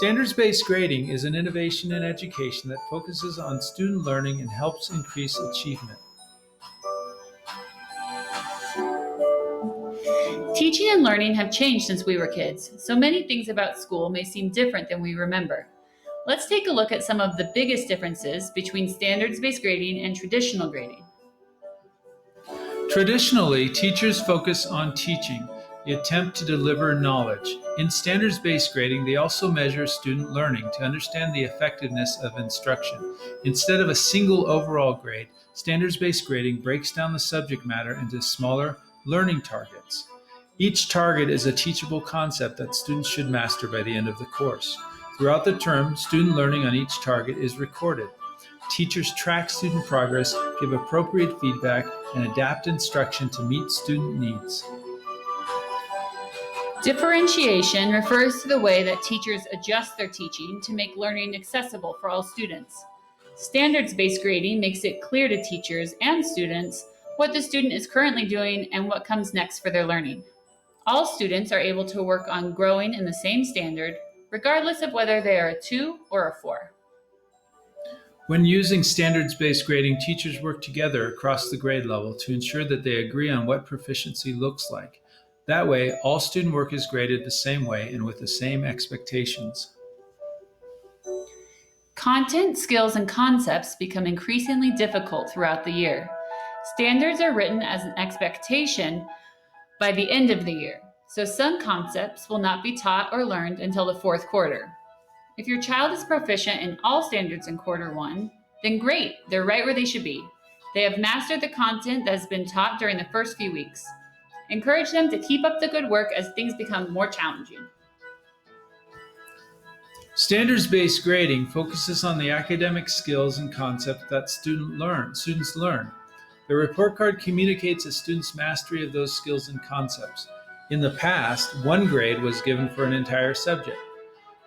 Standards-based grading is an innovation in education that focuses on student learning and helps increase achievement. Teaching and learning have changed since we were kids, so many things about school may seem different than we remember. Let's take a look at some of the biggest differences between standards-based grading and traditional grading. Traditionally, teachers focus on teaching, the attempt to deliver knowledge. In standards-based grading, they also measure student learning to understand the effectiveness of instruction. Instead of a single overall grade, standards-based grading breaks down the subject matter into smaller learning targets. Each target is a teachable concept that students should master by the end of the course. Throughout the term, student learning on each target is recorded. Teachers track student progress, give appropriate feedback, and adapt instruction to meet student needs. Differentiation refers to the way that teachers adjust their teaching to make learning accessible for all students. Standards-based grading makes it clear to teachers and students what the student is currently doing and what comes next for their learning. All students are able to work on growing in the same standard, regardless of whether they are a 2 or a 4. When using standards-based grading, teachers work together across the grade level to ensure that they agree on what proficiency looks like. That way, all student work is graded the same way and with the same expectations. Content, skills, and concepts become increasingly difficult throughout the year. Standards are written as an expectation by the end of the year, so some concepts will not be taught or learned until the fourth quarter. If your child is proficient in all standards in quarter 1, then great, they're right where they should be. They have mastered the content that has been taught during the first few weeks. Encourage them to keep up the good work as things become more challenging. Standards-based grading focuses on the academic skills and concepts that students learn. The report card communicates a student's mastery of those skills and concepts. In the past, one grade was given for an entire subject.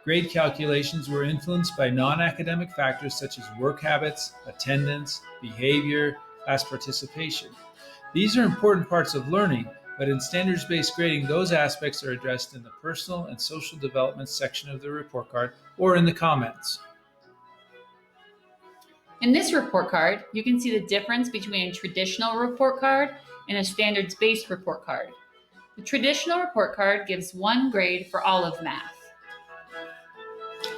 Grade calculations were influenced by non-academic factors such as work habits, attendance, behavior, class participation. These are important parts of learning, but in standards-based grading, those aspects are addressed in the personal and social development section of the report card or in the comments. In this report card, you can see the difference between a traditional report card and a standards-based report card. The traditional report card gives 1 grade for all of math.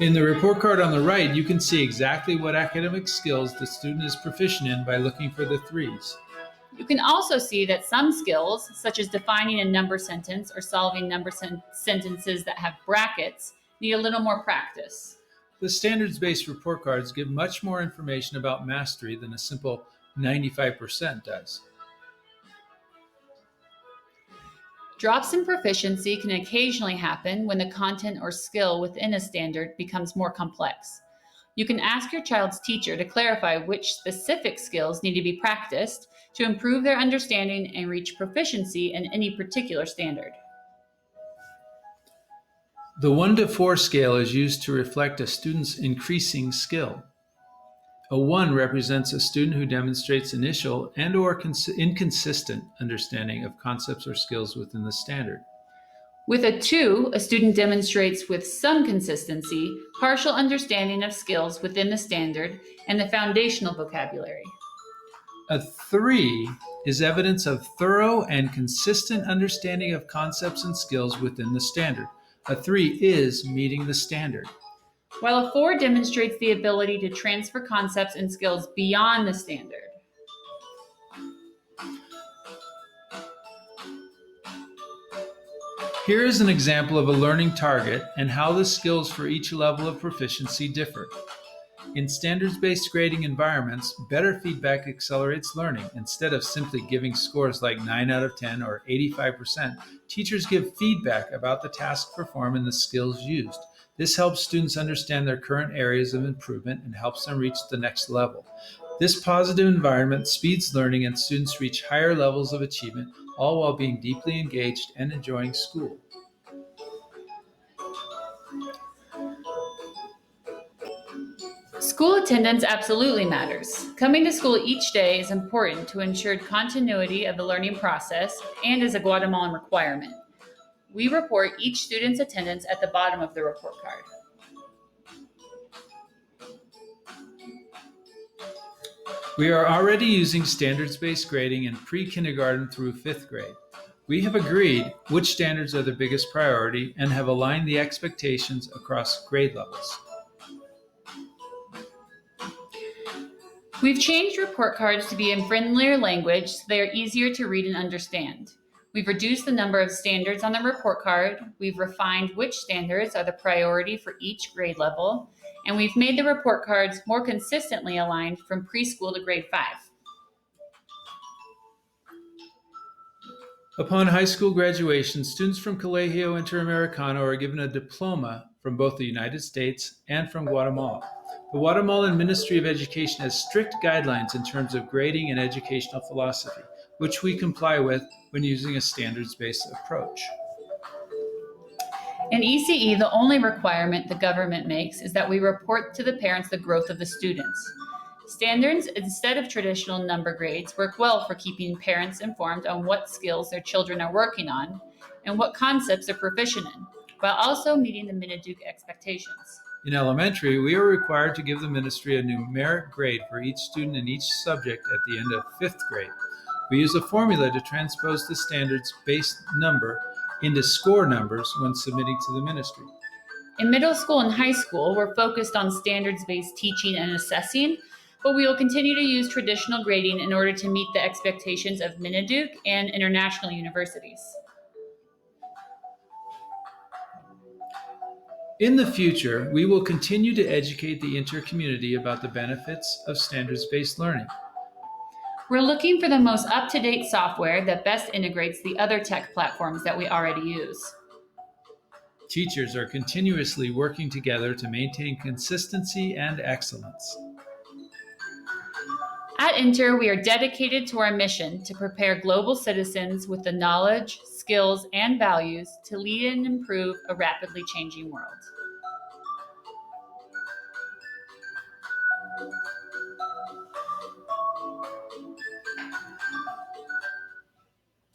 In the report card on the right, you can see exactly what academic skills the student is proficient in by looking for the 3s. You can also see that some skills, such as defining a number sentence or solving number sentences that have brackets, need a little more practice. The standards-based report cards give much more information about mastery than a simple 95% does. Drops in proficiency can occasionally happen when the content or skill within a standard becomes more complex. You can ask your child's teacher to clarify which specific skills need to be practiced to improve their understanding and reach proficiency in any particular standard. The 1 to 4 scale is used to reflect a student's increasing skill. A 1 represents a student who demonstrates initial and/or inconsistent understanding of concepts or skills within the standard. With a 2, a student demonstrates with some consistency partial understanding of skills within the standard and the foundational vocabulary. A 3 is evidence of thorough and consistent understanding of concepts and skills within the standard. A 3 is meeting the standard. While a 4 demonstrates the ability to transfer concepts and skills beyond the standard. Here is an example of a learning target and how the skills for each level of proficiency differ. In standards-based grading environments, better feedback accelerates learning. Instead of simply giving scores like 9 out of 10 or 85%, teachers give feedback about the task performed and the skills used. This helps students understand their current areas of improvement and helps them reach the next level. This positive environment speeds learning and students reach higher levels of achievement, all while being deeply engaged and enjoying school. School attendance absolutely matters. Coming to school each day is important to ensure continuity of the learning process and is a Guatemalan requirement. We report each student's attendance at the bottom of the report card. We are already using standards-based grading in pre-kindergarten through 5th grade. We have agreed which standards are the biggest priority and have aligned the expectations across grade levels. We've changed report cards to be in friendlier language so they are easier to read and understand. We've reduced the number of standards on the report card, we've refined which standards are the priority for each grade level, and we've made the report cards more consistently aligned from preschool to grade 5. Upon high school graduation, students from Colegio Interamericano are given a diploma from both the United States and from Guatemala. The Guatemalan Ministry of Education has strict guidelines in terms of grading and educational philosophy, which we comply with when using a standards-based approach. In ECE, the only requirement the government makes is that we report to the parents the growth of the students. Standards, instead of traditional number grades, work well for keeping parents informed on what skills their children are working on and what concepts they're proficient in, while also meeting the Miniduke expectations. In elementary, we are required to give the ministry a numeric grade for each student in each subject at the end of 5th grade. We use a formula to transpose the standards-based number into score numbers when submitting to the ministry. In middle school and high school, we're focused on standards-based teaching and assessing, but we will continue to use traditional grading in order to meet the expectations of Miniduke and international universities. In the future, we will continue to educate the inter-community about the benefits of standards-based learning. We're looking for the most up-to-date software that best integrates the other tech platforms that we already use. Teachers are continuously working together to maintain consistency and excellence. At Inter, we are dedicated to our mission to prepare global citizens with the knowledge, skills, and values to lead and improve a rapidly changing world.